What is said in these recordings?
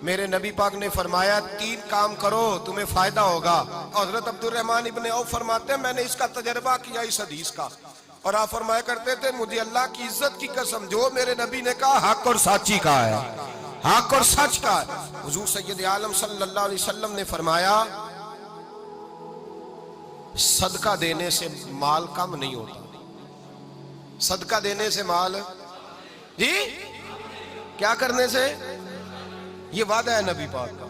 میرے نبی پاک نے فرمایا 3 کام کرو تمہیں فائدہ ہوگا. حضرت عبدالرحمن ابن عوف فرماتے ہیں میں نے اس کا تجربہ کیا اس حدیث کا, اور آپ فرمایا کرتے تھے مجھے اللہ کی عزت کی قسم جو میرے نبی نے کہا حق اور سچی کا ہے, حق اور سچ کا ہے. حضور سید عالم صلی اللہ علیہ وسلم نے فرمایا صدقہ دینے سے مال کم نہیں ہوتا. صدقہ دینے سے مال جی کیا کرنے سے, یہ وعدہ ہے نبی پاک کا.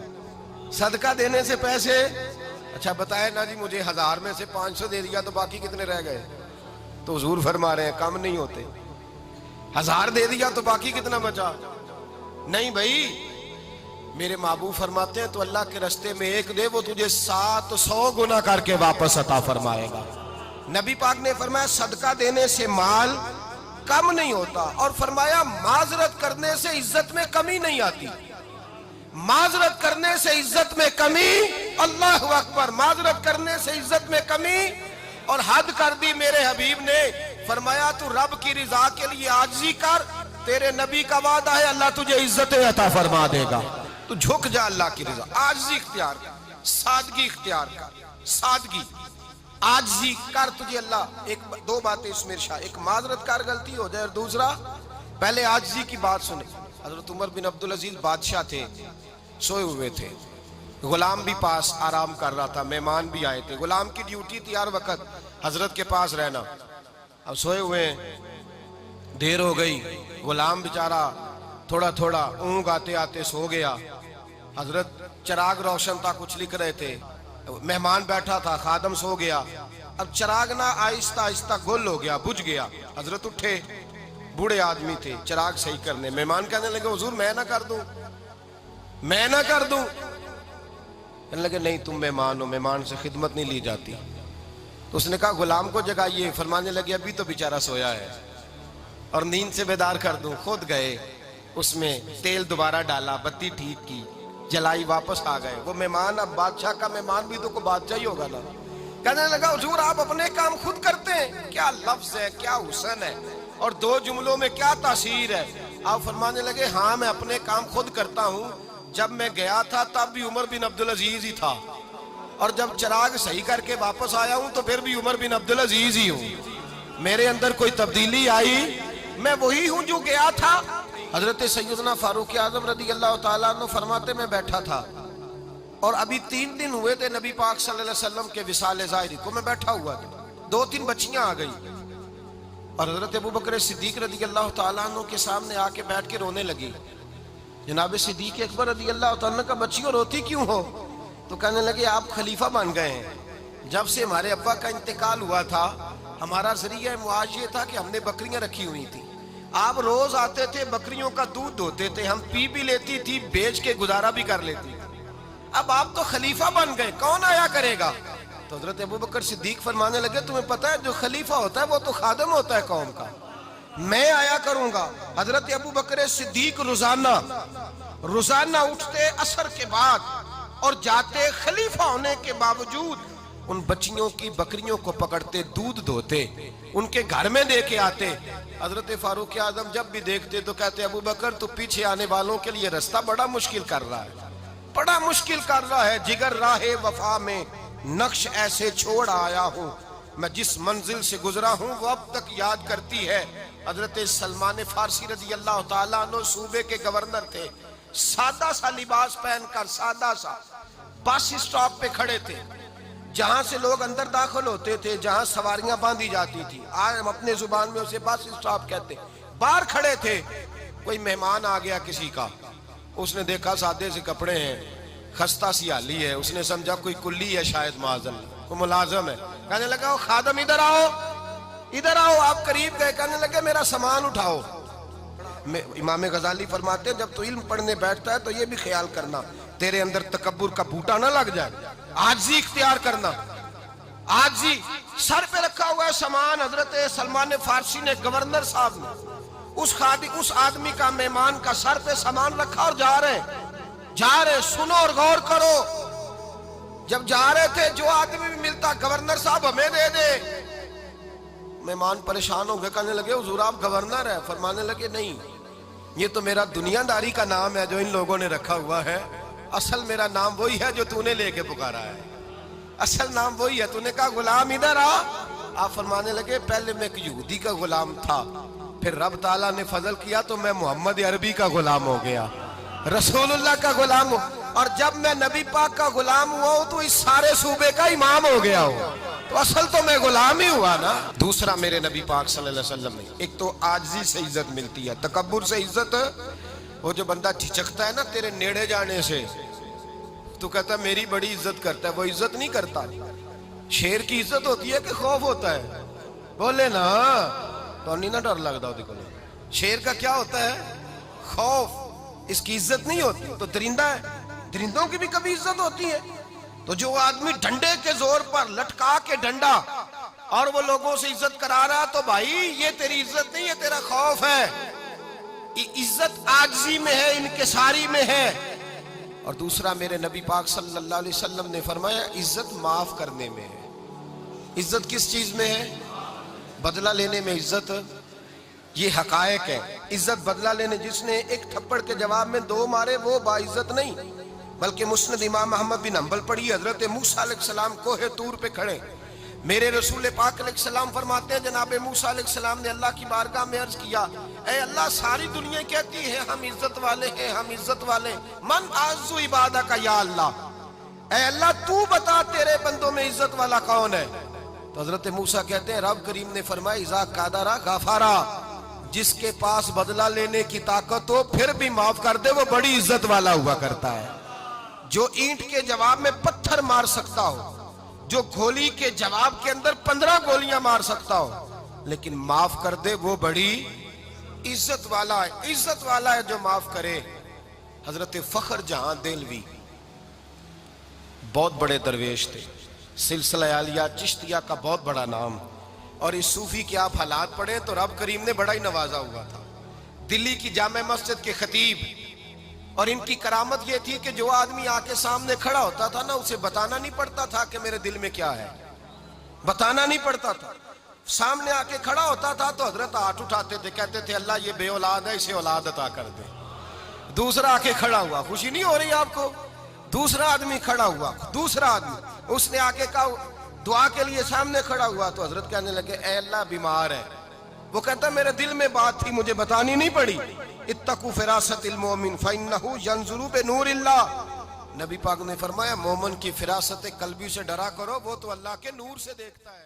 صدقہ دینے سے پیسے, اچھا بتائے نا جی مجھے 1000 میں سے 500 دے دیا تو باقی کتنے رہ گئے؟ تو حضور فرما رہے ہیں کم نہیں ہوتے. 1000 دے دیا تو باقی کتنا بچا؟ نہیں بھائی, میرے محبوب فرماتے ہیں تو اللہ کے رستے میں 1 دے وہ تجھے 700 گنا کر کے واپس عطا فرمائے گا. نبی پاک نے فرمایا صدقہ دینے سے مال کم نہیں ہوتا, اور فرمایا معذرت کرنے سے عزت میں کمی نہیں آتی. معذرت کرنے سے عزت میں کمی, اللہ اکبر, معذرت کرنے سے عزت میں کمی. اور حد کر دی میرے حبیب نے, فرمایا تو رب کی رضا کے لیے عاجزی کر, تیرے نبی کا وعدہ ہے اللہ تجھے عزت عطا فرما دے گا. تو جھک جا اللہ کی رضا, عاجزی اختیار کر, سادگی اختیار کر, سادگی عاجزی کر, تجھے اللہ 2 باتیں اس میں ارشاد, ایک معذرت کر غلطی ہو جائے, اور دوسرا پہلے عاجزی کی بات سنیں. حضرت عمر بن عبدالعزیز بادشاہ تھے, سوئے ہوئے تھے, غلام بھی پاس آرام کر رہا تھا, مہمان بھی آئے تھے. غلام کی ڈیوٹی تھی ہر وقت حضرت کے پاس رہنا. اب سوئے ہوئے, دیر ہو گئی, غلام بیچارہ تھوڑا تھوڑا اونگ آتے آتے سو گیا. حضرت چراغ روشن تھا, کچھ لکھ رہے تھے, مہمان بیٹھا تھا, خادم سو گیا. اب چراغ نہ آہستہ آہستہ گل ہو گیا, بجھ گیا. حضرت اٹھے, بوڑھے آدمی تھے, چراغ صحیح کرنے. مہمان کہنے لگے حضور میں نہ کر دوں, میں نہ کر دوں. کہنے لگے نہیں تم مہمان ہو, مہمان سے خدمت نہیں لی جاتی. تو اس نے کہا غلام کو جگائیے. فرمانے لگے ابھی تو بیچارہ سویا ہے اور نیند سے بیدار کر دوں. خود گئے, اس میں تیل دوبارہ ڈالا, بتی ٹھیک کی, جلائی, واپس آ گئے. وہ مہمان, اب بادشاہ کا مہمان بھی تو کوئی بادشاہ ہی ہوگا نا. کہنے لگا حضور آپ اپنے کام خود کرتے ہیں, کیا لفظ ہے, کیا حسن ہے, اور 2 جملوں میں کیا تاثیر ہے. آپ فرمانے لگے ہاں میں اپنے کام خود کرتا ہوں. جب میں گیا تھا تب بھی عمر بن عبدالعزیز ہی تھا, اور جب چراغ صحیح کر کے واپس آیا ہوں تو پھر بھی عمر بن عبدالعزیز ہی ہوں. میرے اندر کوئی تبدیلی آئی, میں وہی ہوں جو گیا تھا. حضرت سیدنا فاروق اعظم رضی اللہ تعالیٰ عنہ فرماتے میں بیٹھا تھا, اور ابھی 3 دن ہوئے تھے نبی پاک صلی اللہ علیہ وسلم کے وصال ظاہری کو. میں بیٹھا ہوا تھا, 2-3 بچیاں آ گئی, اور حضرت ابوبکر صدیق رضی اللہ تعالیٰ عنہ کے سامنے آ کے بیٹھ کے رونے لگی. جناب صدیق اکبر رضی اللہ تعالیٰ عنہ کا بچیوں روتی کیوں ہو؟ تو کہنے لگے آپ خلیفہ بن گئے ہیں. جب سے ہمارے ابا کا انتقال ہوا تھا ہمارا ذریعہ معاش یہ تھا کہ ہم نے بکریاں رکھی ہوئی تھی. آپ روز آتے تھے, بکریوں کا دودھ دھوتے تھے, ہم پی بھی لیتی تھی, بیچ کے گزارا بھی کر لیتی. اب آپ تو خلیفہ بن گئے, کون آیا کرے گا؟ تو حضرت ابوبکر صدیق فرمانے لگے تمہیں پتہ ہے جو خلیفہ ہوتا ہے وہ تو خادم ہوتا ہے قوم کا, میں آیا کروں گا. حضرت ابوبکر صدیق روزانہ اٹھتے عصر کے بعد اور جاتے, خلیفہ ہونے کے باوجود ان بچیوں کی بکریوں کو پکڑتے, دودھ دھوتے, ان کے گھر میں دے کے آتے. حضرت فاروق اعظم جب بھی دیکھتے تو کہتے ابوبکر تو پیچھے آنے والوں کے لیے رستہ بڑا مشکل کر رہا ہے, بڑا مشکل کر رہا ہے. جگر راہ وفا میں نقش ایسے چھوڑ آیا ہوں, میں جس منزل سے گزرا ہوں وہ اب تک یاد کرتی ہے. حضرت سلمان فارسی رضی اللہ تعالیٰ عنہ صوبے کے گورنر تھے, سادہ سا لباس پہن کر, سادہ سا, بس اسٹاپ پہ کھڑے تھے, جہاں سے لوگ اندر داخل ہوتے تھے, جہاں سواریاں باندھی جاتی تھی, آج ہم اپنے زبان میں اسے بس اسٹاپ کہتے. باہر کھڑے تھے, کوئی مہمان آ گیا کسی کا, اس نے دیکھا سادے سے کپڑے ہیں, خستہ سی حالی ہے, اس نے سمجھا کوئی کلی ہے شاید, معاذ اللہ کوئی ملازم ہے. کہنے لگا خادم ادھر آؤ, ادھر آؤ. آپ قریب گئے, کہنے لگے میرا سامان اٹھاؤ. امام غزالی فرماتے ہیں جب تو علم پڑھنے بیٹھتا ہے تو یہ بھی خیال کرنا تیرے اندر تکبر کا بوٹا نہ لگ جائے, عاجزی اختیار کرنا. عاجزی, سر پہ رکھا ہوا ہے سامان. حضرت سلمان فارسی نے, گورنر صاحب نے, اس آدمی کا, مہمان کا سر پہ سامان رکھا اور جا رہے. سنو اور غور کرو. جب جا رہے تھے جو آدمی بھی ملتا گورنر صاحب ہمیں دے دے. مہمان پریشان ہو گئے, کہنے لگے حضور آپ گورنر ہے؟ فرمانے لگے نہیں, یہ تو میرا دنیا داری کا نام ہے جو ان لوگوں نے رکھا ہوا ہے, اصل میرا نام وہی ہے جو تو نے لے کے پکارا ہے, اصل نام وہی ہے. تو نے کہا غلام ادھر آ. آپ فرمانے لگے پہلے میں ایک یہودی کا غلام تھا, پھر رب تعالیٰ نے فضل کیا تو میں محمد عربی کا غلام ہو گیا, رسول اللہ کا غلام ہوں, اور جب میں نبی پاک کا غلام ہوا ہوں تو اس سارے صوبے کا امام ہو گیا ہوں, تو اصل تو میں غلام ہی ہوا نا. دوسرا میرے نبی پاک صلی اللہ علیہ وسلم نے, ایک تو عاجزی سے عزت ملتی ہے, تکبر سے عزت, وہ جو بندہ جھجکتا ہے نا تیرے نیڑے جانے سے, تو کہتا ہے میری بڑی عزت کرتا ہے, وہ عزت نہیں کرتا. شیر کی عزت ہوتی ہے کہ خوف ہوتا ہے؟ بولے نا, تو نہیں نہ ڈر لگتا ہو. شیر کا کیا ہوتا ہے؟ خوف, اس کی عزت نہیں ہوتی. تو درندہ ہے, درندوں کی بھی کبھی عزت ہوتی ہے. تو جو آدمی ڈنڈے کے زور پر لٹکا کے ڈنڈا اور وہ لوگوں سے عزت کرا رہا, تو بھائی یہ تیری عزت نہیں ہے, تیرا خوف ہے. عزت عاجزی میں ہے, انکساری میں ہے. اور دوسرا میرے نبی پاک صلی اللہ علیہ وسلم نے فرمایا عزت معاف کرنے میں ہے. عزت کس چیز میں ہے؟ بدلہ لینے میں عزت. یہ حقائق ہے. عزت بدلہ لینے, جس نے ایک تھپڑ کے جواب میں 2 مارے وہ باعزت نہیں, بلکہ مسند امام احمد بن حنبل پڑھی, حضرت موسیٰ علیہ السلام کوہ طور پہ کھڑے, میرے رسول پاک علیہ السلام فرماتے ہیں جناب موسیٰ علیہ السلام نے اللہ کی بارگاہ میں عرض کیا, اے اللہ ساری دنیا کہتی ہے ہم عزت والے ہیں, ہم عزت والے, من اعز عبادک یا اللہ, اے اللہ تو بتا تیرے بندوں میں عزت والا کون ہے؟ تو حضرت موسیٰ کہتے ہیں رب کریم نے فرمایا اذا قادر غفارا, جس کے پاس بدلہ لینے کی طاقت ہو پھر بھی معاف کر دے وہ بڑی عزت والا ہوا کرتا ہے. جو اینٹ کے جواب میں پتھر مار سکتا ہو, جو گولی کے جواب کے اندر 15 گولیاں مار سکتا ہو, لیکن معاف کر دے وہ بڑی عزت والا ہے. عزت والا ہے جو معاف کرے. حضرت فخر جہاں دہلوی بہت بڑے درویش تھے, سلسلہ عالیہ چشتیہ کا بہت بڑا نام, اور اس صوفی کے آپ حالات پڑھیں تو رب کریم نے بڑا ہی نوازا ہوا تھا. دلی کی جامع مسجد کے خطیب, اور ان کی کرامت یہ تھی کہ جو آدمی آ کے سامنے کھڑا ہوتا تھا نا اسے بتانا نہیں پڑتا تھا کہ میرے دل میں کیا ہے, بتانا نہیں پڑتا تھا. سامنے آ کے کھڑا ہوتا تھا تو حضرت ہاتھ اٹھاتے تھے, کہتے تھے اللہ یہ بے اولاد ہے اسے اولاد عطا کر دے. دوسرا آ کے کھڑا ہوا, خوشی نہیں ہو رہی آپ کو؟ دوسرا آدمی کھڑا ہوا, دوسرا آدمی اس نے آ کے کہا دعا کے لیے سامنے کھڑا ہوا, تو حضرت کہنے لگے اے اللہ بیمار ہے. وہ کہتا میرے دل میں بات تھی مجھے بتانی نہیں پڑی. اتقوا فراست المؤمن فإنہ ینظر بنور اللہ, نبی پاک نے فرمایا مومن کی فراست قلبی سے ڈرا کرو, وہ تو اللہ کے نور سے دیکھتا ہے.